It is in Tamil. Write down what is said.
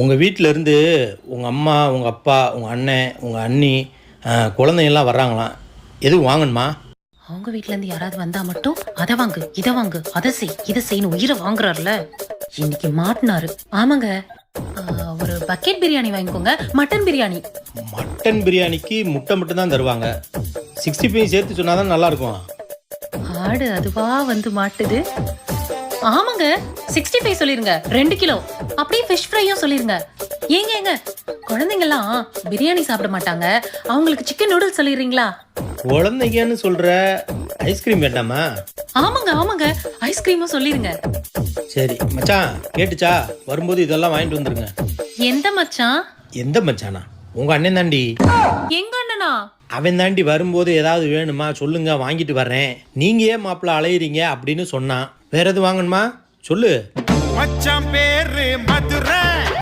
உங்கள் வீட்டிலேருந்து உங்கள் அம்மா உங்கள் அப்பா உங்கள் அண்ணன் உங்கள் அண்ணி குழந்தைங்கள்லாம் வர்றாங்களாம். எதுவும் வாங்கணுமா? அவங்க வீட்ல இருந்து யாராவது வந்தா மட்டும் அதை வாங்கு இதை வாங்கு அதை செய் இதை செய்யணும் உயிரை வாங்குறாருல. இன்னைக்கு மாட்டினாரு. ஆமாங்க, ஒரு பக்கெட் பிரியாணி வாங்கிக்கோங்க. மட்டன் பிரியாணி. மட்டன் பிரியாணிக்கு முட்டை மட்டும் தான் தருவாங்க. 65 சேர்த்து சொன்னால் தான் நல்லாயிருக்கும். ஆடு அதுவா வந்து மாட்டுது. ஆமாங்க, 65 சொல்லிருங்க, 2 கிலோ. அப்படியே ஃபிஷ் ஃப்ரையும் சொல்லிருங்க. ஏங்க குழந்தைங்கலாம் பிரியாணி சாப்பிட மாட்டாங்க, அவங்களுக்கு சிக்கன் நூடுல்ஸ் சொல்லிடுறீங்களா? குழந்தைங்கன்னு சொல்கிற, ஐஸ்கிரீம் வேண்டாமா? ஆமாங்க ஐஸ்கிரீமும் சொல்லிருங்க. சரி மச்சான், கேட்டுச்சா? வரும்போது இதெல்லாம் வாங்கிட்டு வந்துருங்க. எந்த மச்சான்? எந்த மச்சானா? உங்கள் அண்ணன் தாண்டி. எங்க அண்ணனா? அவன் தாண்டி வரும்போது ஏதாவது வேணுமா சொல்லுங்க, வாங்கிட்டு வர்றேன். நீங்க ஏன் மாப்பிள்ள அலையிறீங்க அப்படின்னு சொன்னான். வேற எதுவும் வாங்கணுமா சொல்லு. மச்சான் பேரு மதுரை.